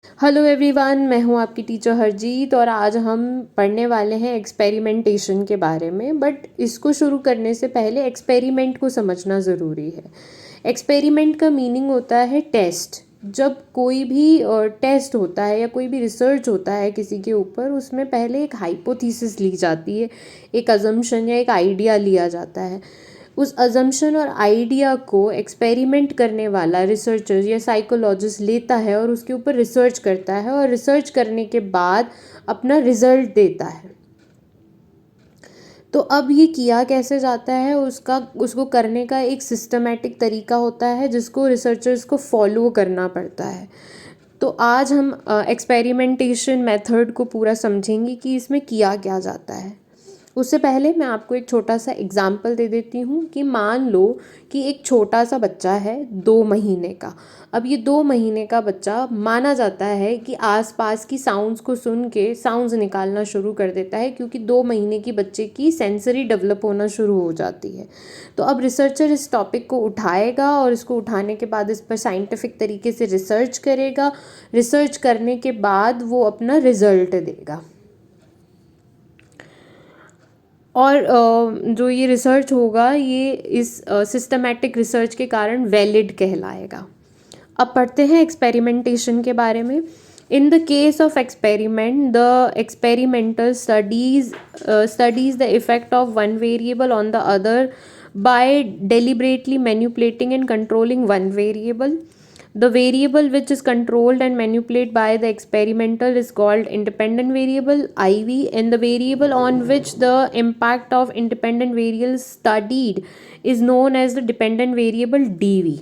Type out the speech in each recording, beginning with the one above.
Hello everyone, मैं हूं आपकी टीचर हरजीत और आज हम पढ़ने वाले हैं एक्सपेरिमेंटेशन के बारे में। बट इसको शुरू करने से पहले एक्सपेरिमेंट को समझना ज़रूरी है। एक्सपेरिमेंट का मीनिंग होता है टेस्ट। जब कोई भी टेस्ट होता है या कोई भी रिसर्च होता है किसी के ऊपर, उसमें पहले एक हाइपोथेसिस ली जाती है, एक अजम्पशन या एक आइडिया लिया जाता है। उस अजम्पशन और आइडिया को एक्सपेरिमेंट करने वाला रिसर्चर या साइकोलॉजिस्ट लेता है और उसके ऊपर रिसर्च करता है और रिसर्च करने के बाद अपना रिजल्ट देता है। तो अब ये किया कैसे जाता है, उसको करने का एक सिस्टमेटिक तरीका होता है जिसको रिसर्चर्स को फॉलो करना पड़ता है। तो आज हम एक्सपेरिमेंटेशन मेथड को पूरा समझेंगे कि इसमें किया क्या जाता है। उससे पहले मैं आपको एक छोटा सा एग्जाम्पल दे देती हूँ कि मान लो कि एक छोटा सा बच्चा है 2 महीने का। अब ये 2 महीने का बच्चा माना जाता है कि आसपास की साउंड्स को सुन के साउंड्स निकालना शुरू कर देता है, क्योंकि 2 महीने की बच्चे की सेंसरी डेवलप होना शुरू हो जाती है। तो अब रिसर्चर इस टॉपिक को उठाएगा और इसको उठाने के बाद इस पर साइंटिफिक तरीके से रिसर्च करेगा। रिसर्च करने के बाद वो अपना रिजल्ट देगा और जो ये रिसर्च होगा ये इस सिस्टमैटिक रिसर्च के कारण वैलिड कहलाएगा। अब पढ़ते हैं एक्सपेरिमेंटेशन के बारे में। In the case of experiment, the experimental studies the effect of one variable on the other by deliberately manipulating and controlling one variable. The variable which is controlled and manipulated by the experimental is called independent variable IV, and the variable on which the impact of independent variable studied is known as the dependent variable DV.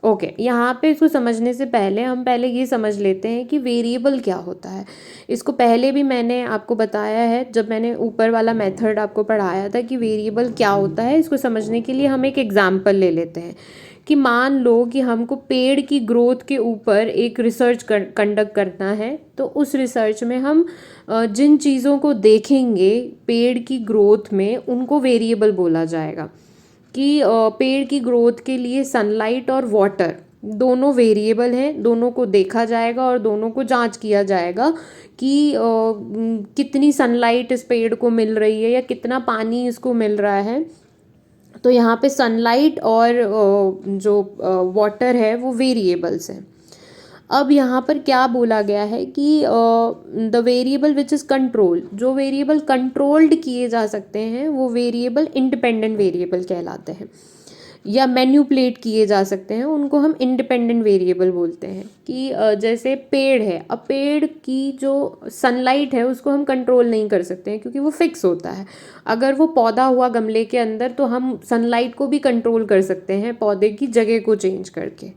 Okay यहाँ पे इसको समझने से पहले हम पहले ये समझ लेते हैं कि वेरिएबल क्या होता है। इसको पहले भी मैंने आपको बताया है जब मैंने ऊपर वाला मेथड आपको पढ़ाया था कि वेरिएबल क्या होता है। इसको समझने के लिए हम एक एग्जांपल ले लेते हैं कि मान लो कि हमको पेड़ की ग्रोथ के ऊपर एक रिसर्च कंडक्ट करना है। तो उस रिसर्च में हम जिन चीज़ों को देखेंगे पेड़ की ग्रोथ में, उनको वेरिएबल बोला जाएगा। कि पेड़ की ग्रोथ के लिए सनलाइट और वाटर दोनों वेरिएबल हैं, दोनों को देखा जाएगा और दोनों को जांच किया जाएगा कि कितनी सनलाइट इस पेड़ को मिल रही है या कितना पानी इसको मिल रहा है। तो यहाँ पे सनलाइट और जो वाटर है वो वेरिएबल्स हैं। अब यहाँ पर क्या बोला गया है कि the variable which is control, जो वेरिएबल कंट्रोल्ड किए जा सकते हैं वो वेरिएबल इंडिपेंडेंट वेरिएबल कहलाते हैं, या मैन्युपुलेट किए जा सकते हैं, उनको हम इंडिपेंडेंट वेरिएबल बोलते हैं। कि जैसे पेड़ है, अब पेड़ की जो सनलाइट है उसको हम कंट्रोल नहीं कर सकते हैं क्योंकि वो फिक्स होता है। अगर वो पौधा हुआ गमले के अंदर तो हम सनलाइट को भी कंट्रोल कर सकते हैं पौधे की जगह को चेंज करके,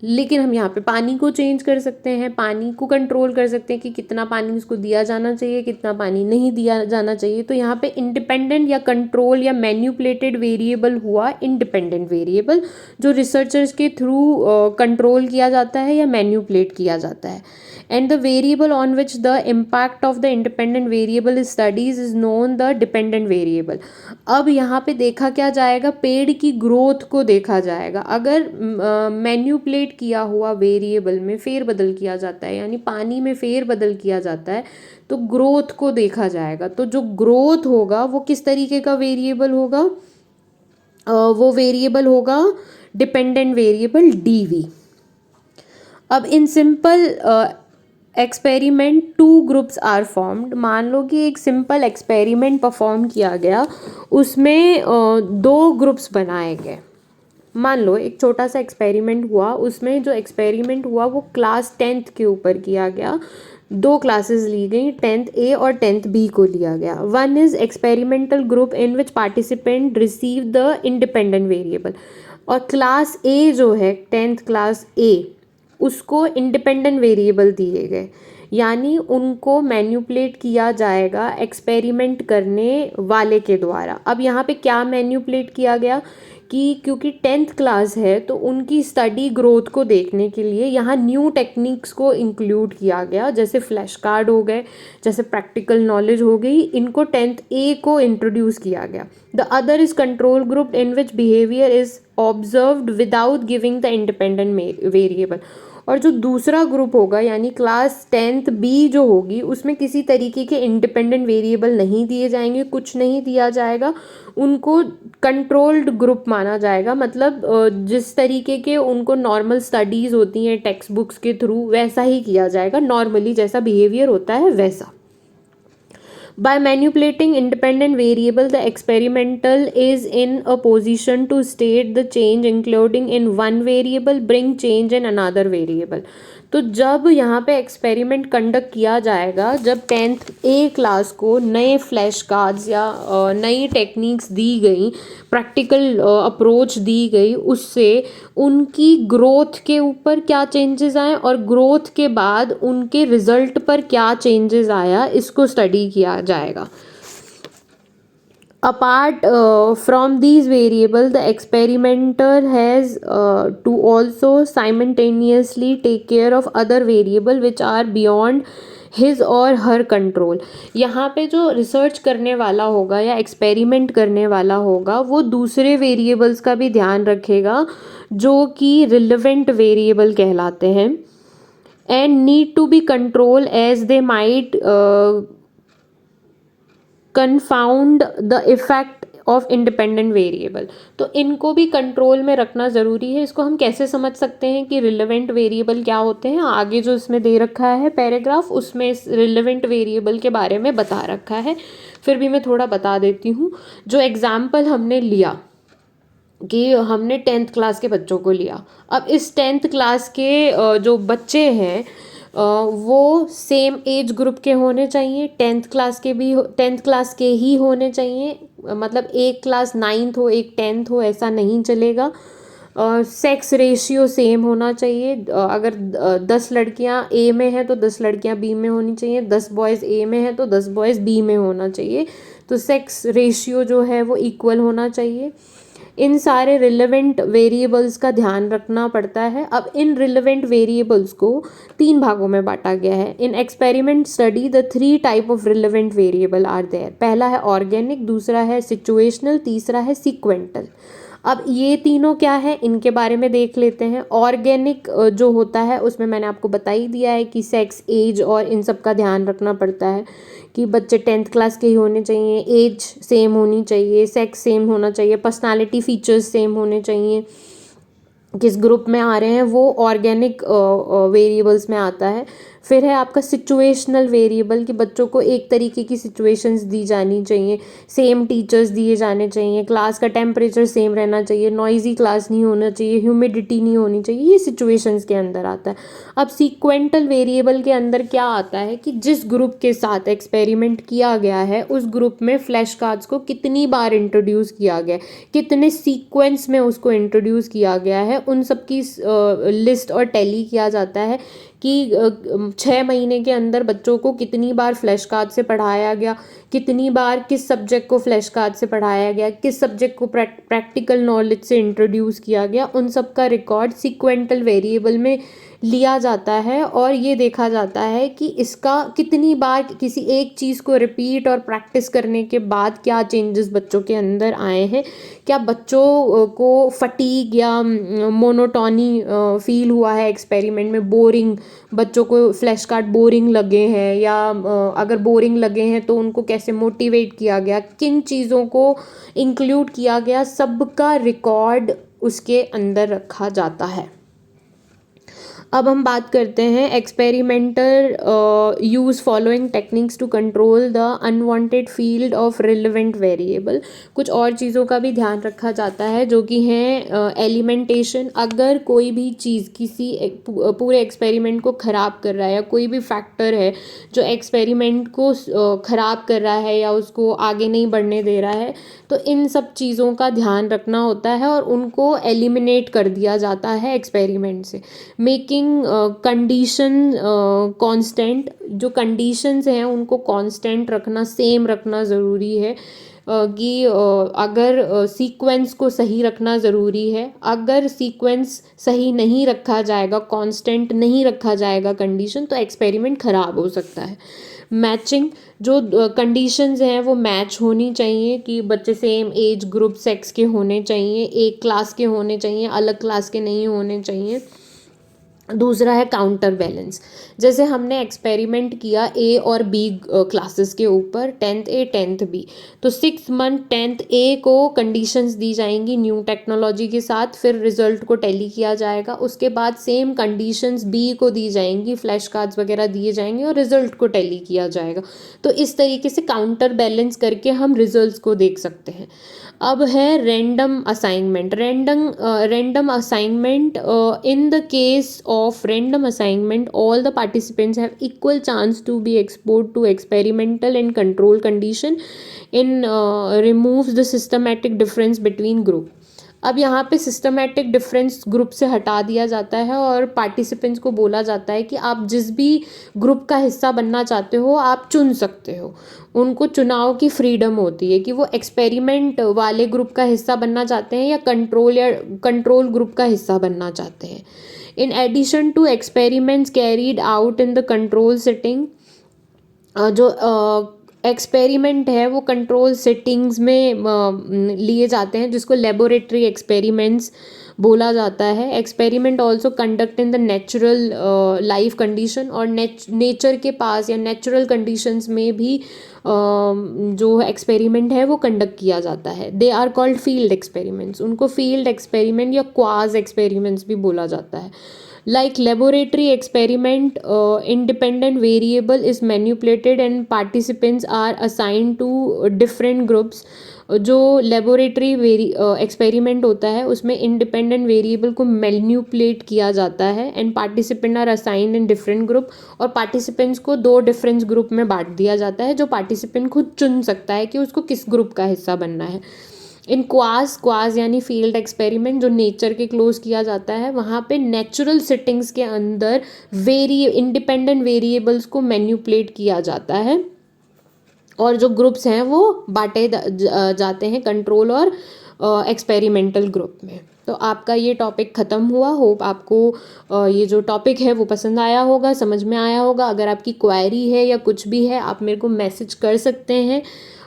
लेकिन हम यहाँ पे पानी को चेंज कर सकते हैं, पानी को कंट्रोल कर सकते हैं कि कितना पानी उसको दिया जाना चाहिए, कितना पानी नहीं दिया जाना चाहिए। तो यहाँ पे इंडिपेंडेंट या कंट्रोल या मैन्युपुलेटेड वेरिएबल हुआ इंडिपेंडेंट वेरिएबल, जो रिसर्चर्स के थ्रू कंट्रोल किया जाता है या मैन्युपुलेट किया जाता है। And the variable on which the impact of the independent variable studies is known the dependent variable. अब यहाँ पे देखा क्या जाएगा, पेड़ की ग्रोथ को देखा जाएगा। अगर मैन्युपुलेट किया हुआ वेरिएबल में फेरबदल किया जाता है, यानी पानी में फेरबदल किया जाता है, तो ग्रोथ को देखा जाएगा। तो जो ग्रोथ होगा वो किस तरीके का वेरिएबल होगा, वो वेरिएबल होगा डिपेंडेंट वेरिएबल डीवी। अब in simple experiment 2 groups are formed. मान लो कि एक सिंपल एक्सपेरिमेंट परफॉर्म किया गया, उसमें 2 ग्रुप्स बनाए गए। मान लो एक छोटा सा एक्सपेरिमेंट हुआ, उसमें जो एक्सपेरिमेंट हुआ वो क्लास 10th के ऊपर किया गया। 2 क्लासेस ली गई, 10th A और 10th B को लिया गया। One is experimental group in which participant receive the independent variable, और क्लास A जो है 10th क्लास A, उसको इंडिपेंडेंट वेरिएबल दिए गए, यानी उनको मैन्युपुलेट किया जाएगा एक्सपेरिमेंट करने वाले के द्वारा। अब यहाँ पे क्या मैन्युपुलेट किया गया कि क्योंकि 10th क्लास है तो उनकी स्टडी ग्रोथ को देखने के लिए यहाँ न्यू टेक्निक्स को इंक्लूड किया गया, जैसे फ्लैश कार्ड हो गए, जैसे प्रैक्टिकल नॉलेज हो गई, इनको 10th A को इंट्रोड्यूस किया गया। The other is control group in which behaviour is observed without giving the independent variable. और जो दूसरा ग्रुप होगा यानी क्लास 10th बी जो होगी उसमें किसी तरीके के इंडिपेंडेंट वेरिएबल नहीं दिए जाएंगे, कुछ नहीं दिया जाएगा, उनको कंट्रोल्ड ग्रुप माना जाएगा। मतलब जिस तरीके के उनको नॉर्मल स्टडीज़ होती हैं टेक्स्ट बुक्स के थ्रू वैसा ही किया जाएगा, नॉर्मली जैसा बिहेवियर होता है वैसा। By manipulating independent variable, the experimental is in a position to state the change including in one variable, bring change in another variable. तो जब यहाँ पे एक्सपेरिमेंट कंडक्ट किया जाएगा, जब 10th ए क्लास को नए फ्लैश कार्ड्स या नई टेक्निक्स दी गई, प्रैक्टिकल अप्रोच दी गई, उससे उनकी ग्रोथ के ऊपर क्या चेंजेस आए और ग्रोथ के बाद उनके रिजल्ट पर क्या चेंजेस आया, इसको स्टडी किया जाएगा। Apart from these variables, the experimenter has to also simultaneously take care of other variable which are beyond his or her control. यहाँ पे जो रिसर्च करने वाला होगा या एक्सपेरिमेंट करने वाला होगा वो दूसरे वेरिएबल्स का भी ध्यान रखेगा जो कि रिलेवेंट वेरिएबल कहलाते हैं, and need to be control as they might confound the effect of independent variable. तो इनको भी कंट्रोल में रखना ज़रूरी है। इसको हम कैसे समझ सकते हैं कि रिलेवेंट वेरिएबल क्या होते हैं? आगे जो इसमें दे रखा है पैराग्राफ, उसमें इस रिलेवेंट वेरिएबल के बारे में बता रखा है, फिर भी मैं थोड़ा बता देती हूँ। जो एग्जाम्पल हमने लिया कि हमने 10th क्लास के बच्चों को लिया, अब इस 10th क्लास के जो बच्चे हैं वो सेम एज ग्रुप के होने चाहिए, 10th क्लास के ही होने चाहिए। मतलब एक क्लास 9th हो एक 10th हो ऐसा नहीं चलेगा। सेक्स रेशियो सेम होना चाहिए। अगर 10 लड़कियां ए में हैं तो 10 लड़कियां बी में होनी चाहिए, 10 बॉयज़ ए में हैं तो 10 बॉयज़ बी में होना चाहिए। तो सेक्स रेशियो जो है वो इक्वल होना चाहिए। इन सारे रिलेवेंट वेरिएबल्स का ध्यान रखना पड़ता है। अब इन रिलेवेंट वेरिएबल्स को 3 भागों में बांटा गया है। In experiment study the 3 type of relevant variable are there. पहला है ऑर्गेनिक, दूसरा है सिचुएशनल, तीसरा है सीक्वेंटल। अब ये तीनों क्या है इनके बारे में देख लेते हैं। ऑर्गेनिक जो होता है उसमें मैंने आपको बता ही दिया है कि सेक्स, एज और इन सब का ध्यान रखना पड़ता है कि बच्चे 10th क्लास के ही होने चाहिए, एज सेम होनी चाहिए, सेक्स सेम होना चाहिए, पर्सनालिटी फीचर्स सेम होने चाहिए, किस ग्रुप में आ रहे हैं वो ऑर्गेनिक वेरिएबल्स में आता है। फिर है आपका सिचुएशनल वेरिएबल कि बच्चों को एक तरीके की सिचुएशंस दी जानी चाहिए, सेम टीचर्स दिए जाने चाहिए, क्लास का टेम्परेचर सेम रहना चाहिए, नॉइजी क्लास नहीं होना चाहिए, ह्यूमिडिटी नहीं होनी चाहिए, ये सिचुएशंस के अंदर आता है। अब सीक्वेंटल वेरिएबल के अंदर क्या आता है कि जिस ग्रुप के साथ एक्सपेरिमेंट किया गया है उस ग्रुप में फ्लैश कार्ड्स को कितनी बार इंट्रोड्यूस किया गया है, कितने सीक्वेंस में उसको इंट्रोड्यूस किया गया है, उन सब की लिस्ट और टैली किया जाता है कि 6 महीने के अंदर बच्चों को कितनी बार फ्लैश कार्ड से पढ़ाया गया, कितनी बार किस सब्जेक्ट को फ्लैश कार्ड से पढ़ाया गया, किस सब्जेक्ट को प्रैक्टिकल नॉलेज से इंट्रोड्यूस किया गया, उन सब का रिकॉर्ड सीक्वेंटल वेरिएबल में लिया जाता है। और ये देखा जाता है कि इसका कितनी बार किसी एक चीज़ को रिपीट और प्रैक्टिस करने के बाद क्या चेंजेस बच्चों के अंदर आए हैं, क्या बच्चों को फटीग या मोनोटोनी फील हुआ है एक्सपेरिमेंट में, बोरिंग, बच्चों को फ्लैश कार्ड बोरिंग लगे हैं, या अगर बोरिंग लगे हैं तो उनको कैसे मोटिवेट किया गया, किन चीज़ों को इंक्लूड किया गया, सब का रिकॉर्ड उसके अंदर रखा जाता है। अब हम बात करते हैं experimenter use following techniques to control the unwanted field of relevant variable. कुछ और चीज़ों का भी ध्यान रखा जाता है जो कि हैं एलिमेंटेशन। अगर कोई भी चीज़ किसी पूरे एक्सपेरिमेंट को ख़राब कर रहा है या कोई भी फैक्टर है जो एक्सपेरिमेंट को ख़राब कर रहा है या उसको आगे नहीं बढ़ने दे रहा है, तो इन सब चीज़ों का ध्यान रखना होता है और उनको एलिमिनेट कर दिया जाता है एक्सपेरिमेंट से। मेकिंग कंडीशन कांस्टेंट, जो कंडीशंस हैं उनको कांस्टेंट रखना, सेम रखना ज़रूरी है कि अगर सीक्वेंस को सही रखना ज़रूरी है। अगर सीक्वेंस सही नहीं रखा जाएगा, कांस्टेंट नहीं रखा जाएगा कंडीशन, तो एक्सपेरिमेंट ख़राब हो सकता है। मैचिंग, जो कंडीशंस हैं वो मैच होनी चाहिए कि बच्चे सेम एज ग्रुप सेक्स के होने चाहिए, एक क्लास के होने चाहिए, अलग क्लास के नहीं होने चाहिए। दूसरा है काउंटर बैलेंस। जैसे हमने एक्सपेरिमेंट किया ए और बी क्लासेस के ऊपर, 10th ए 10th बी, तो 6 मंथ 10th ए को कंडीशंस दी जाएंगी न्यू टेक्नोलॉजी के साथ, फिर रिजल्ट को टैली किया जाएगा। उसके बाद सेम कंडीशंस बी को दी जाएंगी, फ्लैश कार्ड्स वगैरह दिए जाएंगे और रिजल्ट को टैली किया जाएगा। तो इस तरीके से काउंटर बैलेंस करके हम रिजल्ट्स को देख सकते हैं। अब है random assignment. Random assignment, in the case of random assignment, all the participants have equal chance to be exposed to experimental and control condition in removes the systematic difference between group। अब यहाँ पे systematic difference group से हटा दिया जाता है और participants को बोला जाता है कि आप जिस भी ग्रुप का हिस्सा बनना चाहते हो आप चुन सकते हो। उनको चुनाव की फ्रीडम होती है कि वो एक्सपेरिमेंट वाले ग्रुप का हिस्सा बनना चाहते हैं या कंट्रोल ग्रुप का हिस्सा बनना चाहते हैं। In addition to experiments carried out in the control setting, जो एक्सपेरिमेंट है वो कंट्रोल सेटिंग्स में लिए जाते हैं, जिसको लेबोरेटरी एक्सपेरिमेंट्स बोला जाता है। Experiment also conduct in the natural life condition, और नेचर के पास या नेचुरल कंडीशंस में भी जो एक्सपेरिमेंट है वो कंडक्ट किया जाता है। They are called field experiments. उनको फील्ड एक्सपेरिमेंट या क्वाज एक्सपेरिमेंट्स भी बोला जाता है। Like laboratory experiment, independent variable is manipulated and participants are assigned to different groups। जो लेबोरेटरी एक्सपेरिमेंट होता है उसमें इंडिपेंडेंट वेरिएबल को मैन्यूपुलेट किया जाता है and participant are assigned in different group, और पार्टिसिपेंट्स को 2 डिफरेंट ग्रुप में बांट दिया जाता है, जो पार्टिसिपेंट खुद चुन सकता है कि उसको किस ग्रुप का हिस्सा बनना है। इन क्वाज यानी फील्ड एक्सपेरिमेंट जो नेचर के क्लोज किया जाता है, वहाँ पे नेचुरल सेटिंग्स के अंदर इंडिपेंडेंट वेरिएबल्स को मैन्यूपुलेट किया जाता है और जो ग्रुप्स हैं वो बांटे जाते हैं कंट्रोल और एक्सपेरिमेंटल ग्रुप में। तो आपका ये टॉपिक ख़त्म हुआ। होप आपको ये जो टॉपिक है वो पसंद आया होगा, समझ में आया होगा। अगर आपकी क्वेरी है या कुछ भी है आप मेरे को मैसेज कर सकते हैं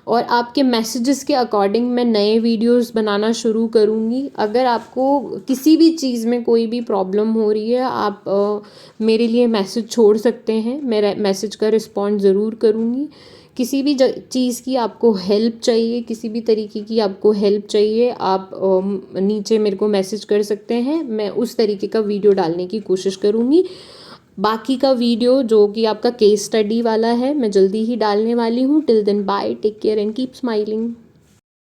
और आपके मैसेजेस के अकॉर्डिंग मैं नए वीडियोस बनाना शुरू करूँगी। अगर आपको किसी भी चीज़ में कोई भी प्रॉब्लम हो रही है आप मेरे लिए मैसेज छोड़ सकते हैं, मैं मैसेज का रिस्पॉन्ड ज़रूर करूँगी। किसी भी चीज़ की आपको हेल्प चाहिए, किसी भी तरीके की आपको हेल्प चाहिए, आप नीचे मेरे को मैसेज कर सकते हैं, मैं उस तरीके का वीडियो डालने की कोशिश करूँगी। बाकी का वीडियो जो कि आपका केस स्टडी वाला है मैं जल्दी ही डालने वाली हूँ। Till then bye, take care and keep smiling.